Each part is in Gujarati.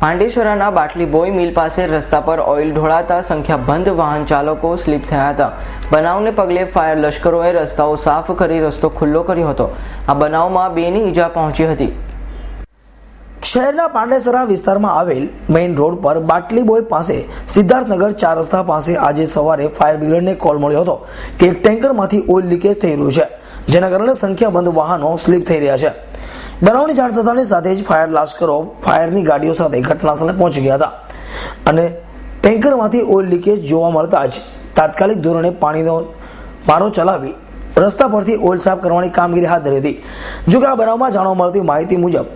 પાંડેસરાના બાટલી બોય મિલ પાસે રસ્તા પર ઓઇલ ઢોળાતા સંખ્યાબંધ વાહન ચાલકો સ્લીપ થયા હતા। બનાવને પગલે ફાયર લશ્કરોએ રસ્તાઓ સાફ કરી રસ્તો ખુલ્લો કર્યો હતો। આ બનાવમાં 2 ની ઈજા પહોંચી હતી। શહેરના પાંડેસરા વિસ્તારમાં આવેલ મેઇન રોડ પર બાટલી બોય પાસે સિદ્ધાર્થનગર 4 રસ્તા પાસે આજે સવારે ફાયર બ્રિગેડને કોલ મળ્યો હતો કે એક ટેન્કરમાંથી ઓઇલ લીકેજ થઈ રહ્યું છે, જેના કારણે સંખ્યાબંધ વાહનો સ્લીપ થઈ રહ્યા છે। બનાવની જાણ થતાની સાથે જ ફાયર લશ્કરો ફાયરની ગાડીઓ સાથે ઘટનાસ્થળે પહોંચી ગયા હતા અને ટેન્કરમાંથી ઓઇલ લીકેજ જોવા મળતા જ તાત્કાલિક ધોરણે પાણીનો મારો ચલાવી રસ્તા પરથી ઓઇલ સાફ કરવાની કામગીરી હાથ ધરી હતી। જોકે આ બનાવમાં જાણવા મળતી માહિતી મુજબ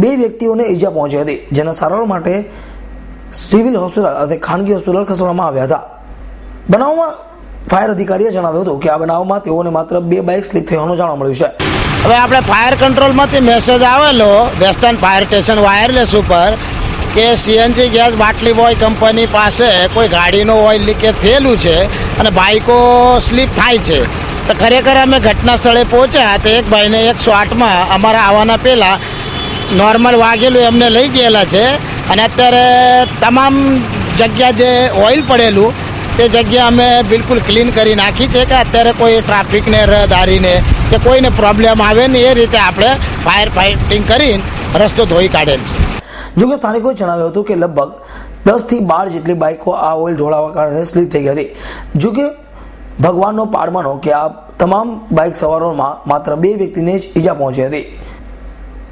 2 વ્યક્તિઓને ઈજા પહોંચી હતી, જેના સારવાર માટે સિવિલ હોસ્પિટલ અને ખાનગી હોસ્પિટલ ખસેડવામાં આવ્યા હતા। બનાવમાં ફાયર અધિકારીએ જણાવ્યું હતું કે આ બનાવમાં તેઓને માત્ર 2 બાઇક સ્લીપ થયાનું જાણવા મળ્યું છે। હવે આપણે ફાયર કંટ્રોલમાંથી મેસેજ આવેલો વેસ્ટર્ન ફાયર સ્ટેશન વાયરલેસ ઉપર કે સીએનજી ગેસ બાટલી બોય કંપની પાસે કોઈ ગાડીનો ઓઇલ લીકેજ થયેલું છે અને બાઇકો સ્લીપ થાય છે। તો ખરેખર અમે ઘટના સ્થળે પહોંચ્યા તો એક ભાઈને 108માં અમારા આવવાના પહેલાં નોર્મલ વાગેલું એમને લઈ ગયેલા છે અને અત્યારે તમામ જગ્યા જે ઓઇલ પડેલું તે જગ્યા અમે બિલકુલ ક્લીન કરી નાખી છે કે અત્યારે કોઈ ટ્રાફિકને રહદારીને કે કોઈને પ્રોબ્લેમ આવે ને એ રીતે આપણે ફાયર ફાઇટિંગ કરીને રસ્તો ધોઈ કાઢેલ છે। જોકે સ્થાનિકોએ જણાવ્યું હતું કે લગભગ 10 થી 12 જેટલી બાઇકો આ ઓઇલ ઢોળાવા કારણે સ્લીપ થઈ ગઈ હતી। જોકે ભગવાનનો પાડ માનો કે આ તમામ બાઇક સવારોમાં માત્ર 2 વ્યક્તિને જ ઈજા પહોંચી હતી।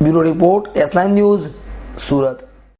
Bureau report S9 news, Surat.